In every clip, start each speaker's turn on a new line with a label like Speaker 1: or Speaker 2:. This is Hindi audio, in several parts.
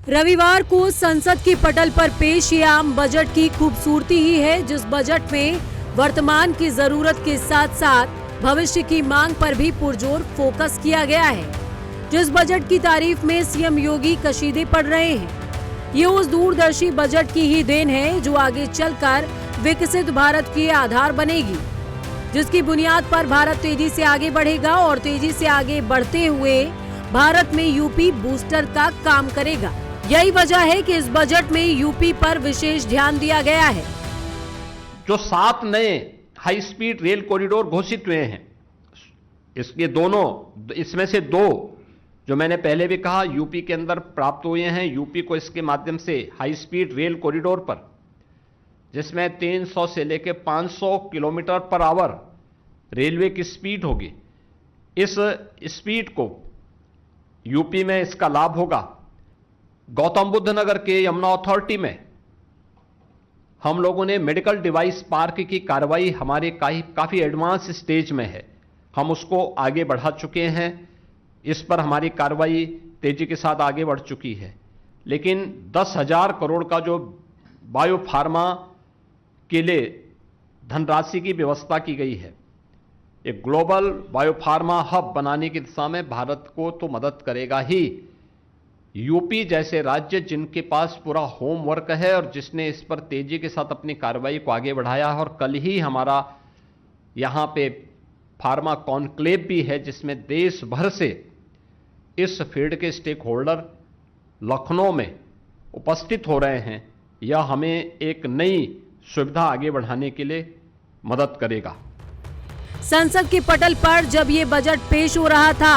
Speaker 1: रविवार को संसद की पटल पर पेश ये आम बजट की खूबसूरती ही है, जिस बजट में वर्तमान की जरूरत के साथ साथ भविष्य की मांग पर भी पुरजोर फोकस किया गया है। जिस बजट की तारीफ में सीएम योगी कशीदे पड़ रहे हैं, ये उस दूरदर्शी बजट की ही देन है जो आगे चलकर विकसित भारत के आधार बनेगी, जिसकी बुनियाद पर भारत तेजी से आगे बढ़ेगा और तेजी से आगे बढ़ते हुए भारत में यूपी बूस्टर का काम करेगा। यही वजह है कि इस बजट में यूपी पर विशेष ध्यान दिया गया है।
Speaker 2: जो 7 नए हाई स्पीड रेल कॉरिडोर घोषित हुए हैं, इसके दोनों, इसमें से 2 जो मैंने पहले भी कहा यूपी के अंदर प्राप्त हुए हैं। यूपी को इसके माध्यम से हाई स्पीड रेल कॉरिडोर पर, जिसमें 300 से लेकर 500 किलोमीटर पर आवर रेलवे की स्पीड होगी, इस स्पीड को यूपी में इसका लाभ होगा। गौतम बुद्ध नगर के यमुना अथॉरिटी में हम लोगों ने मेडिकल डिवाइस पार्क की कार्रवाई हमारे काफी एडवांस स्टेज में है, हम उसको आगे बढ़ा चुके हैं। इस पर हमारी कार्रवाई तेजी के साथ आगे बढ़ चुकी है। लेकिन 10,000 करोड़ का जो बायोफार्मा के लिए धनराशि की व्यवस्था की गई है, एक ग्लोबल बायोफार्मा हब बनाने की दिशा में भारत को तो मदद करेगा ही। यूपी जैसे राज्य जिनके पास पूरा होमवर्क है और जिसने इस पर तेजी के साथ अपनी कार्रवाई को आगे बढ़ाया है, और कल ही हमारा यहां पे फार्मा कॉन्क्लेव भी है, जिसमें देश भर से इस फील्ड के स्टेक होल्डर लखनऊ में उपस्थित हो रहे हैं। यह हमें एक नई सुविधा आगे बढ़ाने के लिए मदद करेगा।
Speaker 1: संसद के पटल पर जब ये बजट पेश हो रहा था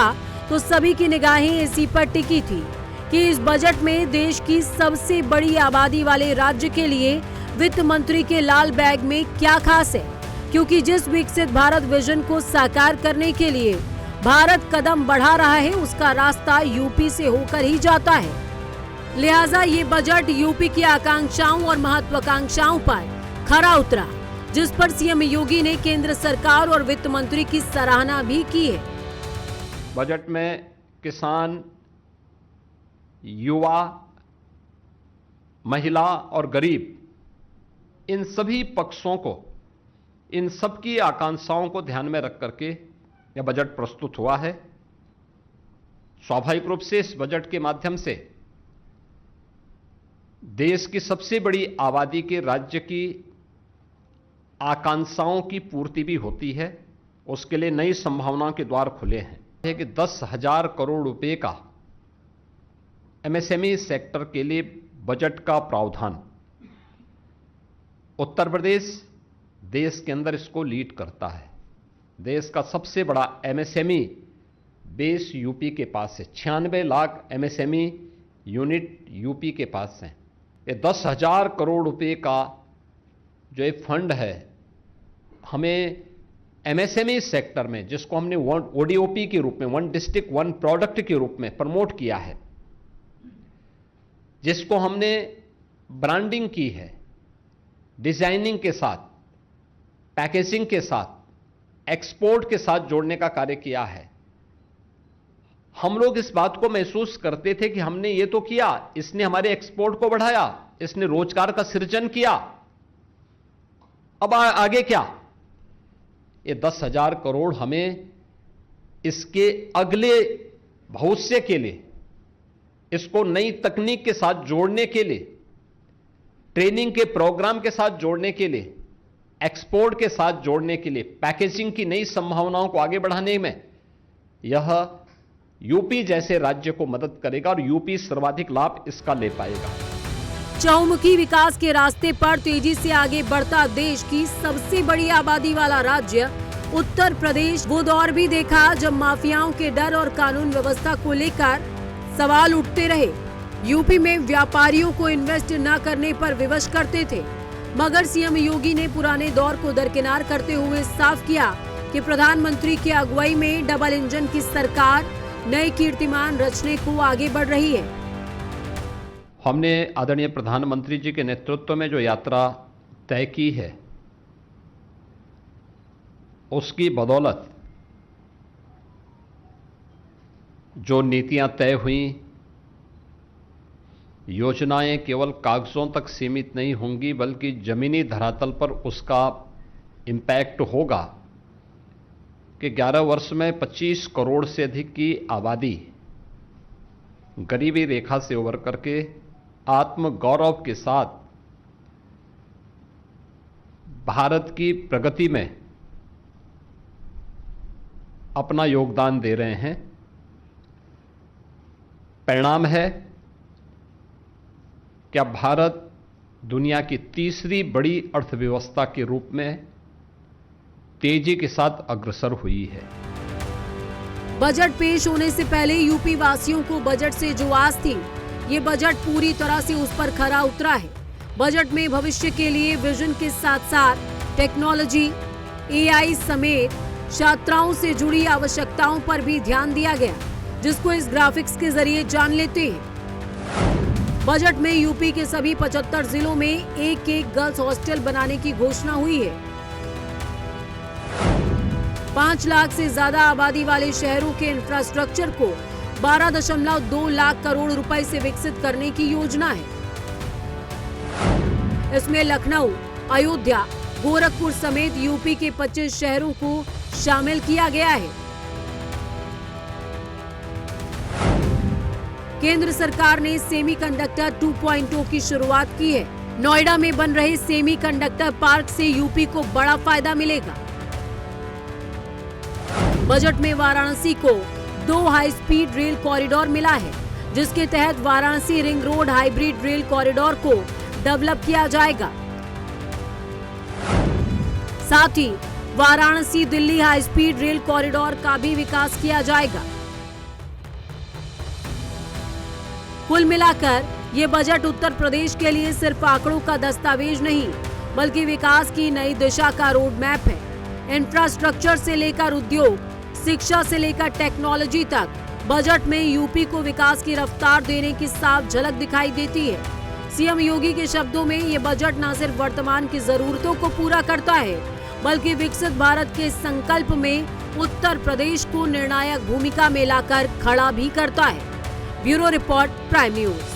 Speaker 1: तो सभी की निगाहें इसी पर टिकी थी कि इस बजट में देश की सबसे बड़ी आबादी वाले राज्य के लिए वित्त मंत्री के लाल बैग में क्या खास है, क्योंकि जिस विकसित भारत विजन को साकार करने के लिए भारत कदम बढ़ा रहा है, उसका रास्ता यूपी से होकर ही जाता है। लिहाजा ये बजट यूपी की आकांक्षाओं और महत्वाकांक्षाओं पर खरा उतरा, जिस पर सीएम योगी ने केंद्र सरकार और वित्त मंत्री की सराहना भी की है।
Speaker 2: बजट में किसान, युवा, महिला और गरीब, इन सभी पक्षों को, इन सबकी आकांक्षाओं को ध्यान में रख करके यह बजट प्रस्तुत हुआ है। स्वाभाविक रूप से इस बजट के माध्यम से देश की सबसे बड़ी आबादी के राज्य की आकांक्षाओं की पूर्ति भी होती है। उसके लिए नई संभावनाओं के द्वार खुले हैं कि 10,000 करोड़ रुपए का एमएसएमई सेक्टर के लिए बजट का प्रावधान, उत्तर प्रदेश देश के अंदर इसको लीड करता है। देश का सबसे बड़ा एमएसएमई बेस यूपी के पास है। 96 लाख एमएसएमई यूनिट यूपी के पास हैं। ये 10,000 करोड़ रुपए का जो एक फंड है, हमें एमएसएमई सेक्टर में, जिसको हमने ओडीओपी के रूप में, वन डिस्ट्रिक्ट वन प्रोडक्ट के रूप में प्रमोट किया है, जिसको हमने ब्रांडिंग की है, डिजाइनिंग के साथ, पैकेजिंग के साथ, एक्सपोर्ट के साथ जोड़ने का कार्य किया है। हम लोग इस बात को महसूस करते थे कि हमने ये तो किया, इसने हमारे एक्सपोर्ट को बढ़ाया, इसने रोजगार का सृजन किया, अब आगे क्या? ये 10,000 करोड़ हमें इसके अगले भविष्य के लिए, इसको नई तकनीक के साथ जोड़ने के लिए, ट्रेनिंग के प्रोग्राम के साथ जोड़ने के लिए, एक्सपोर्ट के साथ जोड़ने के लिए, पैकेजिंग की नई संभावनाओं को आगे बढ़ाने में यह यूपी जैसे राज्य को मदद करेगा और यूपी सर्वाधिक लाभ इसका ले पाएगा।
Speaker 1: चहुमुखी विकास के रास्ते पर तेजी से आगे बढ़ता देश की सबसे बड़ी आबादी वाला राज्य उत्तर प्रदेश वो दौर भी देखा जब माफियाओं के डर और कानून व्यवस्था को लेकर सवाल उठते रहे। यूपी में व्यापारियों को इन्वेस्ट न करने पर विवश करते थे, मगर सीएम योगी ने पुराने दौर को दरकिनार करते हुए साफ किया कि प्रधानमंत्री की अगुवाई में डबल इंजन की सरकार नए कीर्तिमान रचने को आगे बढ़ रही है।
Speaker 2: हमने आदरणीय प्रधानमंत्री जी के नेतृत्व में जो यात्रा तय की है, उसकी बदौलत जो नीतियां तय हुई, योजनाएं केवल कागजों तक सीमित नहीं होंगी, बल्कि जमीनी धरातल पर उसका इम्पैक्ट होगा कि 11 वर्ष में 25 करोड़ से अधिक की आबादी गरीबी रेखा से उबर करके आत्मगौरव के साथ भारत की प्रगति में अपना योगदान दे रहे हैं। परिणाम है कि अब भारत दुनिया की तीसरी बड़ी अर्थव्यवस्था के रूप में तेजी के साथ अग्रसर हुई है।
Speaker 1: बजट पेश होने से पहले यूपी वासियों को बजट से जो आस थी, ये बजट पूरी तरह से उस पर खरा उतरा है। बजट में भविष्य के लिए विजन के साथ साथ टेक्नोलॉजी, एआई समेत छात्राओं से जुड़ी आवश्यकताओं पर भी ध्यान दिया गया, जिसको इस ग्राफिक्स के जरिए जान लेते हैं। बजट में यूपी के सभी 75 जिलों में एक गर्ल्स हॉस्टल बनाने की घोषणा हुई है। 5 लाख से ज्यादा आबादी वाले शहरों के इंफ्रास्ट्रक्चर को 12.2 लाख करोड़ रुपए से विकसित करने की योजना है। इसमें लखनऊ, अयोध्या, गोरखपुर समेत यूपी के 25 शहरों को शामिल किया गया है। केंद्र सरकार ने सेमीकंडक्टर 2.0 की शुरुआत की है। नोएडा में बन रहे सेमीकंडक्टर पार्क से यूपी को बड़ा फायदा मिलेगा। बजट में वाराणसी को 2 हाई स्पीड रेल कॉरिडोर मिला है, जिसके तहत Varanasi ring road hybrid rail corridor को डेवलप किया जाएगा। साथ ही Varanasi Delhi high speed rail corridor का भी विकास किया जाएगा। कुल मिलाकर ये बजट उत्तर प्रदेश के लिए सिर्फ आंकड़ों का दस्तावेज नहीं, बल्कि विकास की नई दिशा का रोड मैप है। इंफ्रास्ट्रक्चर से लेकर उद्योग, शिक्षा से लेकर टेक्नोलॉजी तक बजट में यूपी को विकास की रफ्तार देने की साफ झलक दिखाई देती है। सीएम योगी के शब्दों में ये बजट न सिर्फ वर्तमान की जरूरतों को पूरा करता है, बल्कि विकसित भारत के संकल्प में उत्तर प्रदेश को निर्णायक भूमिका में लाकर खड़ा भी करता है। Bureau report, prime news.